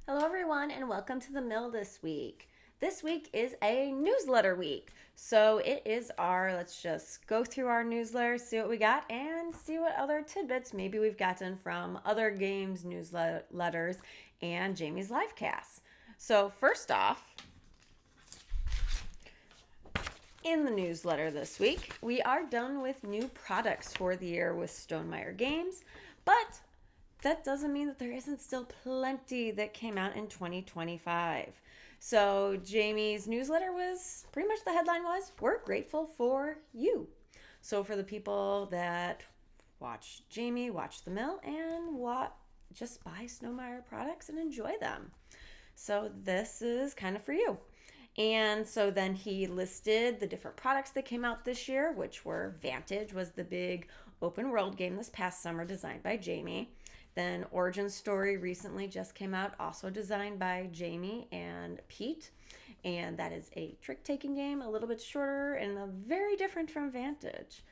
Hello, everyone, and welcome to the Mill this week. This week is a newsletter week. So it is let's just go through our newsletter, see what we got, and see what other tidbits maybe we've gotten from other games, newsletters, and Jamie's livecast. So, first off, in the newsletter this week, we are done with new products for the year with Stonemaier Games, but that doesn't mean that there isn't still plenty that came out in 2025. So Jamie's newsletter was pretty much the headline was, "We're grateful for you." So for the people that watch Jamie, watch the mill, and just buy Stonemaier products and enjoy them. So this is kind of for you. And so then he listed the different products that came out this year, which were Vantage was the big open world game this past summer designed by Jamie. Then Origin Story recently just came out, also designed by Jamie and Pete. And that is a trick-taking game, a little bit shorter and very different from Vantage.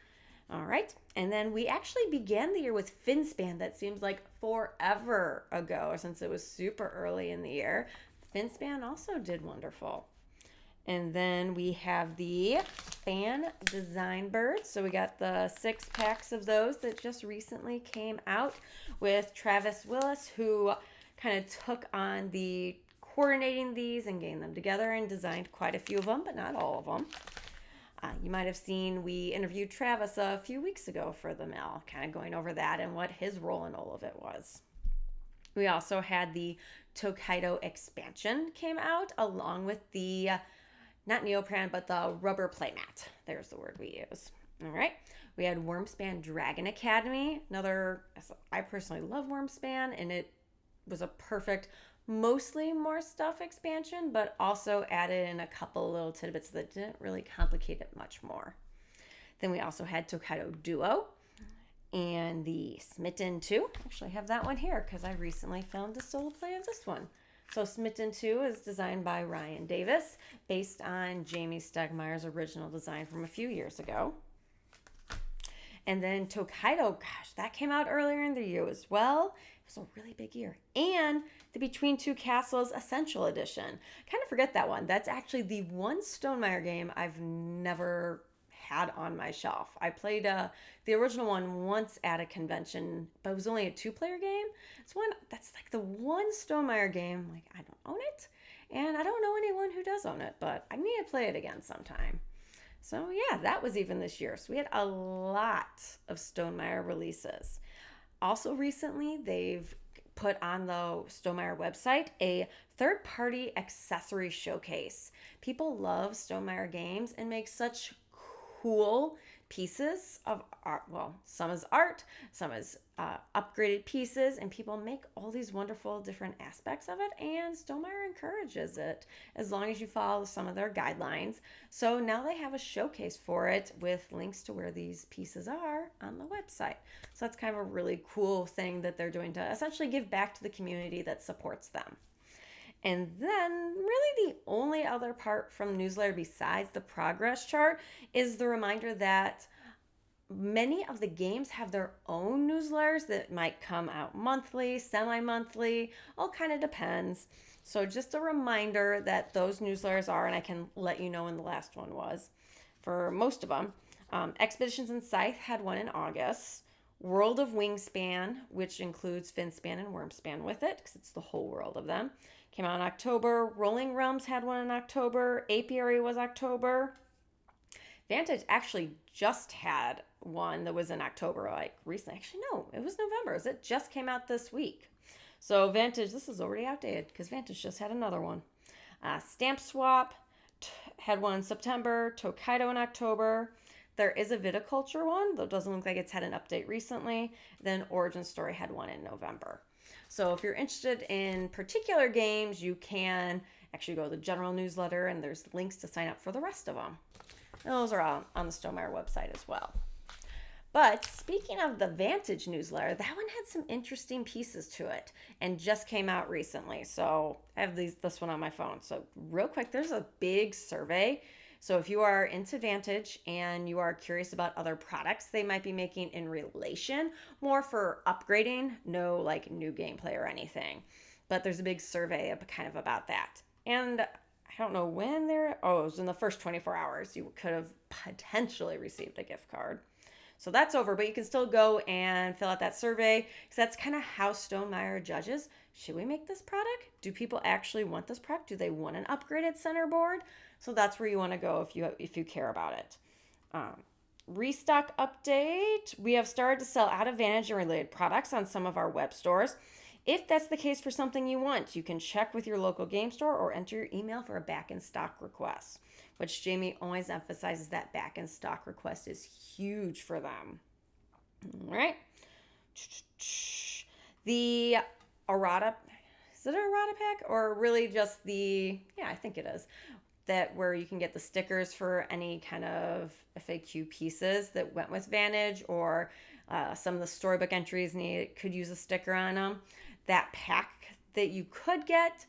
All right. And then we actually began the year with Finspan. That seems like forever ago since it was super early in the year. Finspan also did wonderful. And then we have the fan design birds. So we got the 6 packs of those that just recently came out with Travis Willis, who kind of took on the coordinating these and getting them together and designed quite a few of them, but not all of them. You might have seen we interviewed Travis a few weeks ago for the mill, kind of going over that and what his role in all of it was. We also had the Tokaido expansion came out along with the not neoprene, but the rubber playmat. There's the word we use. All right. We had Wormspan Dragon Academy. I personally love Wormspan, and it was a perfect, mostly more stuff expansion, but also added in a couple little tidbits that didn't really complicate it much more. Then we also had Tokaido Duo and the Smitten 2. Actually, I have that one here because I recently filmed a solo play of this one. So Smitten 2 is designed by Ryan Davis, based on Jamie Stegmaier's original design from a few years ago. And then Tokaido, that came out earlier in the year as well. It was a really big year. And the Between Two Castles Essential Edition. Kind of forget that one. That's actually the one Stonemaier game I've never had on my shelf. I played the original one once at a convention, but it was only a 2-player game. That's like the one Stonemaier game, like I don't own it, and I don't know anyone who does own it, but I need to play it again sometime. So yeah, that was even this year. So we had a lot of Stonemaier releases. Also recently, they've put on the Stonemaier website a third-party accessory showcase. People love Stonemaier games and make such cool pieces of art. Well, some is art, some is upgraded pieces, and people make all these wonderful different aspects of it, and Stonemaier encourages it as long as you follow some of their guidelines. So now they have a showcase for it with links to where these pieces are on the website. So that's kind of a really cool thing that they're doing to essentially give back to the community that supports them. And then, really, the only other part from the newsletter besides the progress chart is the reminder that many of the games have their own newsletters that might come out monthly, semi-monthly, all kind of depends. So just a reminder that those newsletters are, and I can let you know when the last one was, for most of them. Expeditions in Scythe had one in August. World of Wingspan, which includes Finspan and Wormspan with it, because it's the whole world of them, came out in October. Rolling Realms had one in October. Apiary was October. Vantage actually just had one that was in October, like recently. Actually, no, it was November. It just came out this week. So Vantage, this is already outdated because Vantage just had another one. Stamp Swap had one in September. Tokaido in October. There is a viticulture one, though it doesn't look like it's had an update recently. Then Origin Story had one in November. So if you're interested in particular games, you can actually go to the general newsletter, and there's links to sign up for the rest of them. And those are on the Stonemaier website as well. But speaking of the Vantage newsletter, that one had some interesting pieces to it and just came out recently. So I have this one on my phone. So real quick, there's a big survey. So if you are into Vantage and you are curious about other products they might be making in relation, more for upgrading, no like new gameplay or anything, but there's a big survey kind of about that. And I don't know when it was in the first 24 hours you could have potentially received a gift card. So that's over, but you can still go and fill out that survey because that's kind of how Stonemaier judges. Should we make this product? Do people actually want this product? Do they want an upgraded center board? So that's where you want to go if you care about it. Restock update. We have started to sell out of Vantage and related products on some of our web stores. If that's the case for something you want, you can check with your local game store or enter your email for a back in stock request, which Jamie always emphasizes that back in stock request is huge for them. All right. The errata, is it an errata pack or really just I think it is, that where you can get the stickers for any kind of FAQ pieces that went with Vantage or some of the storybook entries could use a sticker on them. That pack that you could get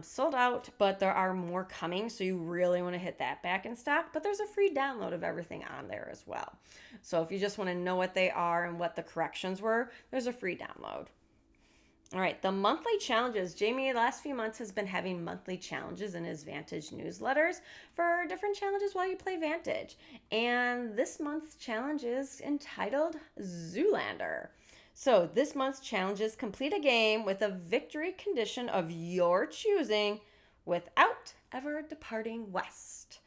sold out, but there are more coming, so you really want to hit that back in stock. But there's a free download of everything on there as well. So if you just want to know what they are and what the corrections were, there's a free download. All right, the monthly challenges. Jamie, the last few months, has been having monthly challenges in his Vantage newsletters for different challenges while you play Vantage. And this month's challenge is entitled Zoolander. So this month's challenge is complete a game with a victory condition of your choosing without ever departing west,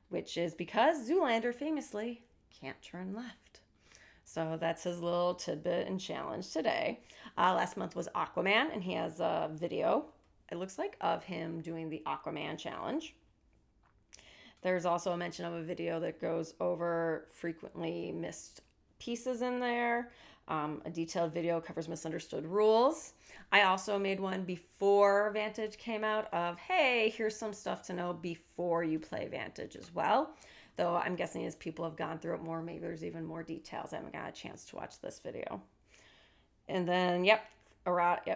which is because Zoolander famously can't turn left. So that's his little tidbit and challenge today. Last month was Aquaman, and he has a video, it looks like, of him doing the Aquaman challenge. There's also a mention of a video that goes over frequently missed pieces in there. A detailed video covers misunderstood rules. I also made one before Vantage came out of, hey, here's some stuff to know before you play Vantage as well. Though I'm guessing as people have gone through it more, maybe there's even more details. I haven't got a chance to watch this video. And then,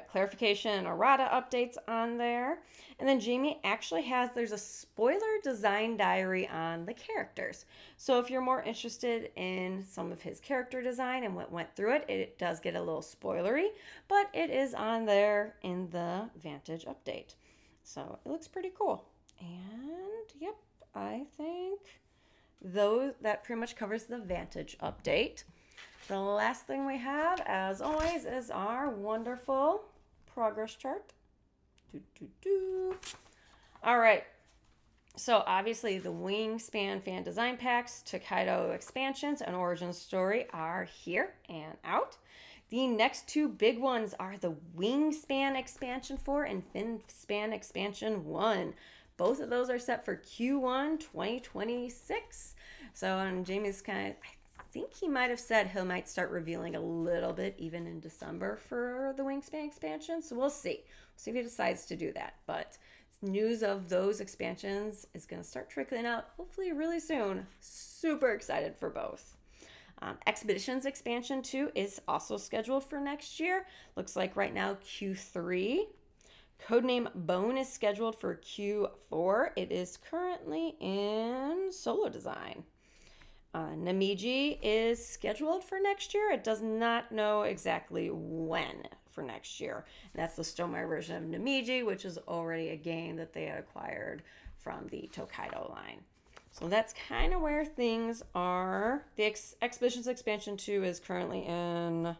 clarification and errata updates on there. And then Jamie actually there's a spoiler design diary on the characters. So if you're more interested in some of his character design and what went through it, it does get a little spoilery, but it is on there in the Vantage update. So it looks pretty cool. And I think that pretty much covers the Vantage update. The last thing we have, as always, is our wonderful progress chart. All right. So obviously the Wingspan fan design packs, Tokaido expansions, and Origin Story are here and out. The next two big ones are the Wingspan Expansion 4 and Finspan Expansion 1. Both of those are set for Q1 2026. So Jamie's I think he might have said he might start revealing a little bit even in December for the Wingspan expansion. So we'll see. We'll see if he decides to do that. But news of those expansions is going to start trickling out hopefully really soon. Super excited for both. Expeditions Expansion 2 is also scheduled for next year. Looks like right now Q3. Codename Bone is scheduled for Q4. It is currently in solo design. Namiji is scheduled for next year. It does not know exactly when for next year. And that's the Stonemaier version of Namiji, which is already a game that they had acquired from the Tokaido line. So that's kind of where things are. The Expeditions Expansion 2 is currently in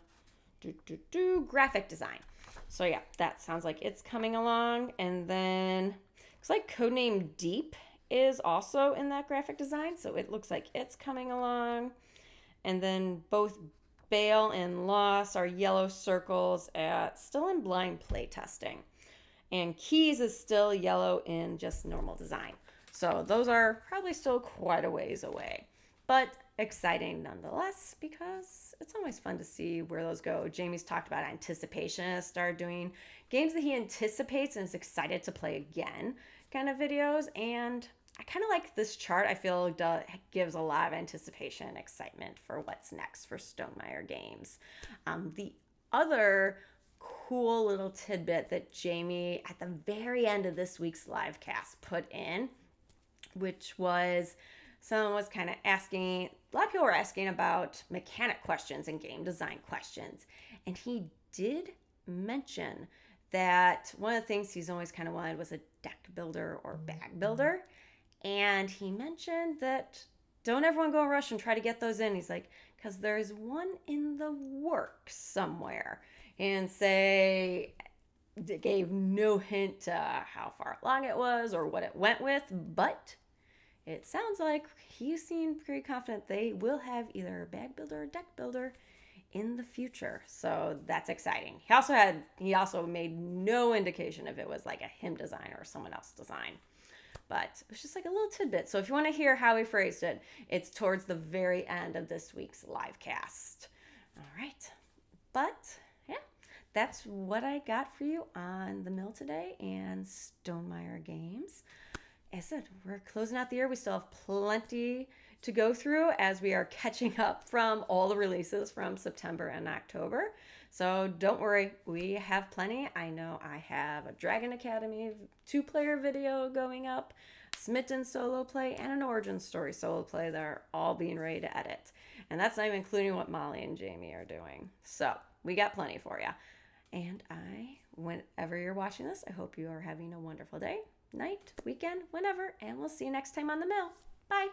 graphic design. So that sounds like it's coming along. And then looks like Codename Deep is also in that graphic design, so it looks like it's coming along. And then both Bale and Loss are yellow circles still in blind play testing. And Keys is still yellow in just normal design. So those are probably still quite a ways away, but exciting nonetheless because it's always fun to see where those go. Jamie's talked about anticipation and started doing games that he anticipates and is excited to play again kind of videos. And I kind of like this chart. I feel gives a lot of anticipation and excitement for what's next for Stonemaier games. The other cool little tidbit that Jamie at the very end of this week's live cast put in, which was someone was kind of asking, a lot of people were asking about mechanic questions and game design questions. And he did mention that one of the things he's always kind of wanted was a deck builder or bag builder. And he mentioned that don't everyone go in rush and try to get those in. He's like, because there's one in the works somewhere. And say, gave no hint to how far along it was or what it went with, but it sounds like he seemed pretty confident they will have either a bag builder or deck builder in the future. So that's exciting. He also made no indication if it was like a him design or someone else design. But it was just like a little tidbit. So if you want to hear how he phrased it, it's towards the very end of this week's live cast. All right. But yeah, that's what I got for you on the mill today and Stonemaier games. As I said, we're closing out the year. We still have plenty to go through as we are catching up from all the releases from September and October. So don't worry, we have plenty. I know I have a Dragon Academy 2-player video going up, Smitten solo play, and an Origin Story solo play that are all being ready to edit. And that's not even including what Molly and Jamie are doing. So we got plenty for you. And whenever you're watching this, I hope you are having a wonderful day, night, weekend, whenever, and we'll see you next time on the mill. Bye.